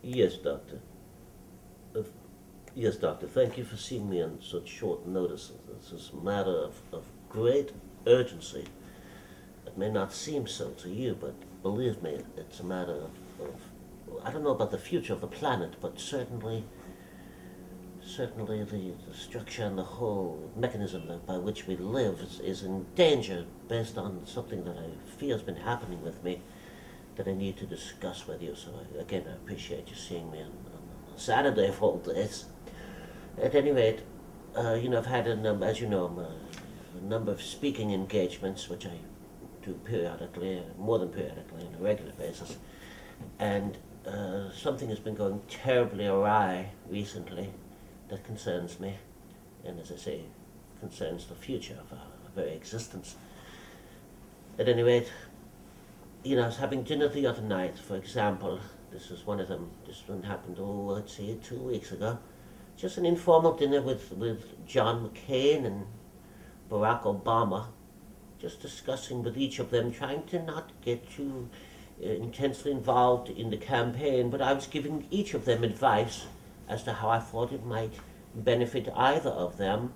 Yes, Doctor. Uh, yes, Doctor. Thank you for seeing me on such short notice. This is a matter of great urgency. It may not seem so to you, but believe me, it's a matter I don't know about the future of the planet, but certainly the structure and the whole mechanism by which we live is in danger based on something that I fear has been happening with me that I need to discuss with you. So again, I appreciate you seeing me on Saturday of all days. At any rate, I've had, as you know, a number of speaking engagements, which I do periodically, more than periodically, on a regular basis. And something has been going terribly awry recently that concerns me, and as I say, concerns the future of our very existence. At any rate, I was having dinner the other night, for example. This is one of them. This one happened, let's see, 2 weeks ago. Just an informal dinner with John McCain and Barack Obama, just discussing with each of them, trying to not get too intensely involved in the campaign, but I was giving each of them advice as to how I thought it might benefit either of them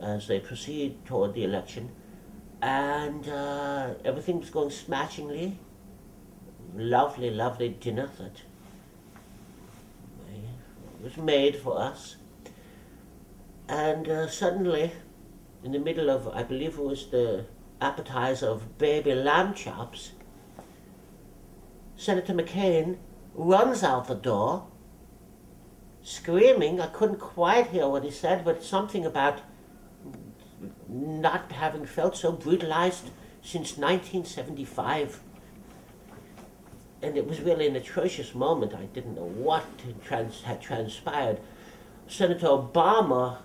as they proceed toward the election. And everything was going smashingly. Lovely, lovely dinner that was made for us. And suddenly, in the middle of, I believe it was the appetizer of baby lamb chops, Senator McCain runs out the door, screaming. I couldn't quite hear what he said, but something about not having felt so brutalized since 1975. And it was really an atrocious moment. I didn't know what had transpired. Senator Obama,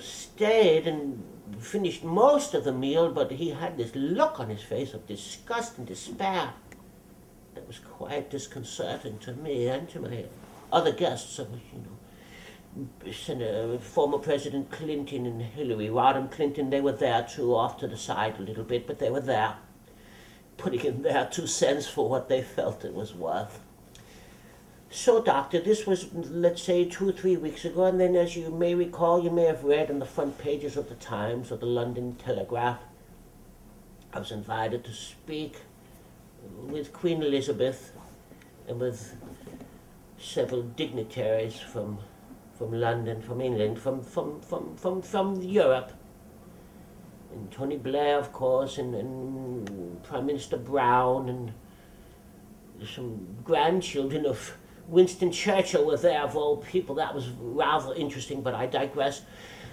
stayed and finished most of the meal, but he had this look on his face of disgust and despair that was quite disconcerting to me and to my other guests. Former President Clinton and Hillary Rodham Clinton, they were there too, off to the side a little bit, but they were there, putting in their 2 cents for what they felt it was worth. So, Doctor, this was, let's say, 2 or 3 weeks ago, and then, as you may recall, you may have read on the front pages of the Times or the London Telegraph, I was invited to speak with Queen Elizabeth and with several dignitaries from London, from England, from Europe, and Tony Blair, of course, and Prime Minister Brown, and some grandchildren of Winston Churchill were there, of all people. That was rather interesting, but I digress.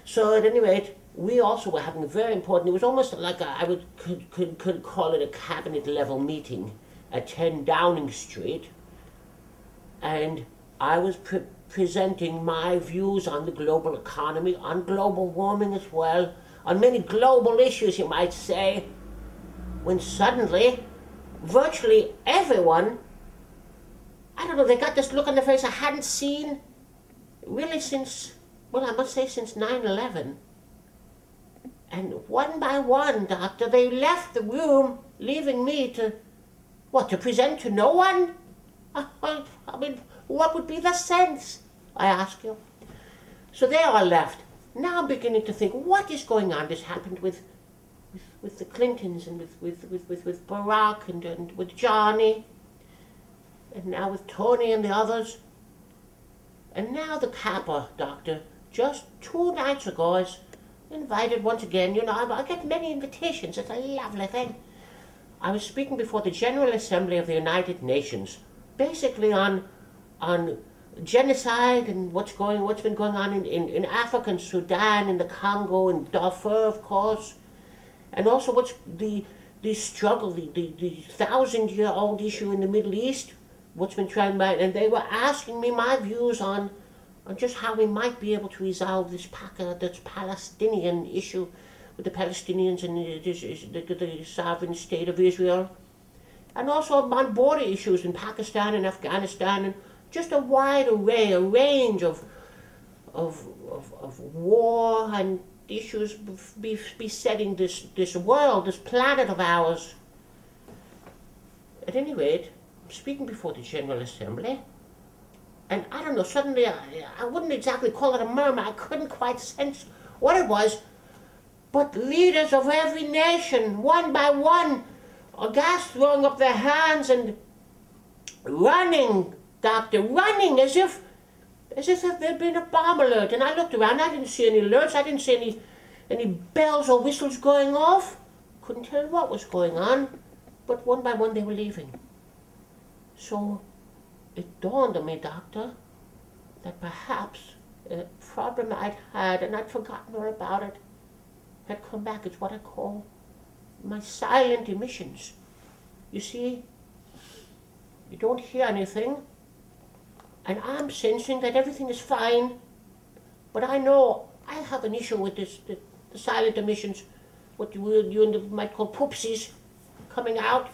So at any rate, we also were having a very important, it was almost like could call it a cabinet level meeting at 10 Downing Street, and I was presenting my views on the global economy, on global warming as well, on many global issues, you might say, when suddenly, virtually everyone, I don't know, they got this look on their face I hadn't seen really since, well, I must say since 9/11. And one by one, Doctor, they left the room, leaving me to present to no one? I mean, what would be the sense, I ask you? So they all left. Now I'm beginning to think, what is going on? This happened with the Clintons and with Barack and with Johnny, and now with Tony and the others. And now the Kappa, Doctor, just 2 nights ago, is invited once again. I get many invitations. It's a lovely thing. I was speaking before the General Assembly of the United Nations, basically on genocide and what's been going on in Africa and Sudan and the Congo and Darfur, of course, and also what's the struggle, the 1,000-year-old issue in the Middle East, what's been trying by, and they were asking me my views on just how we might be able to resolve this Palestinian issue with the Palestinians and the sovereign state of Israel, and also on border issues in Pakistan and Afghanistan, and just a wide array, a range of war and issues besetting this world, this planet of ours. At any rate, I'm speaking before the General Assembly, And I don't know, suddenly I wouldn't exactly call it a murmur. I couldn't quite sense what it was. But leaders of every nation, one by one, aghast, throwing up their hands and running, Doctor, running as if there'd been a bomb alert. And I looked around, I didn't see any alerts, I didn't see any bells or whistles going off. Couldn't tell what was going on, but one by one they were leaving. So it dawned on me, Doctor, that perhaps a problem I'd had and I'd forgotten all about it had come back. It's what I call my silent emissions. You see, you don't hear anything, and I'm sensing that everything is fine, but I know I have an issue with this, the silent emissions, what you might call poopsies coming out,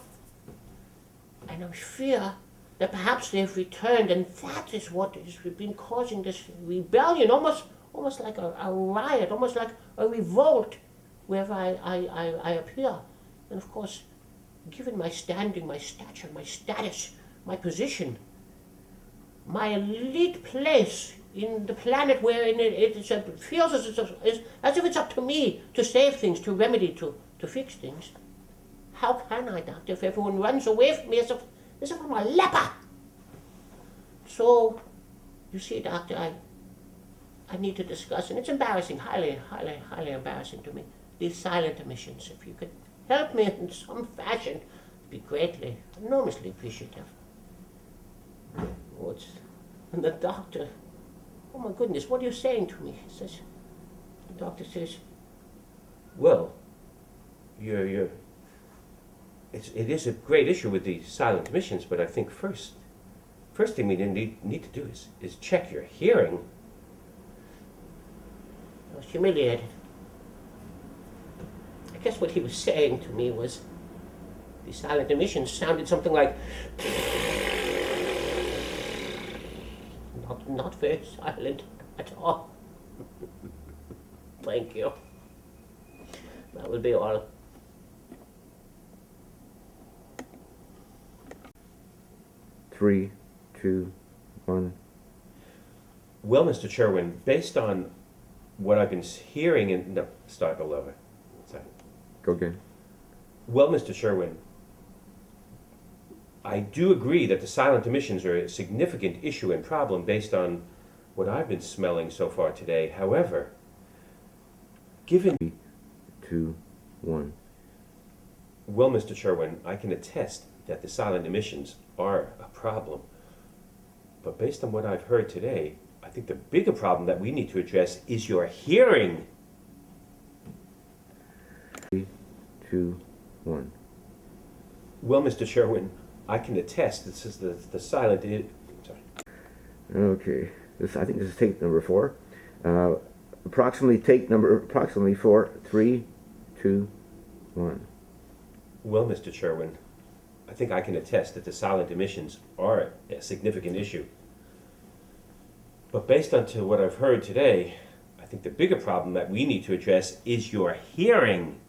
and I fear that perhaps they've returned, and that is what has been causing this rebellion, almost like a riot, almost like a revolt wherever I appear. And of course, given my standing, my stature, my status, my position, my elite place in the planet wherein it feels as if it's up to me to save things, to remedy, to fix things. How can I, Doctor, if everyone runs away from me as if I'm a leper? So, you see, Doctor, I need to discuss, and it's embarrassing, highly embarrassing to me, these silent emissions. If you could help me in some fashion, I'd be greatly, enormously appreciative. Oh, and the doctor, oh my goodness, what are you saying to me? The doctor says, well, it is a great issue with the silent emissions, but I think first thing we need to do is check your hearing. I was humiliated. I guess what he was saying to me was the silent emissions sounded something like not very silent at all. Thank you. That will be all. Three, two, one. Well, Mr. Cherwin, based on what I've been hearing start all over. Sorry. Go again. Well, Mr. Cherwin, I do agree that the silent emissions are a significant issue and problem based on what I've been smelling so far today. However, given... 3, 2, 1. Well, Mr. Cherwin, I can attest that the silent emissions are a problem. But based on what I've heard today, I think the bigger problem that we need to address is your hearing. 3, 2, 1. Well, Mr. Cherwin, I can attest this is the silent... Sorry. Okay. I think this is take number 4. Approximately 4, 3, 2, 1. Well, Mr. Cherwin, I think I can attest that the silent emissions are a significant issue. But based on what I've heard today, I think the bigger problem that we need to address is your hearing.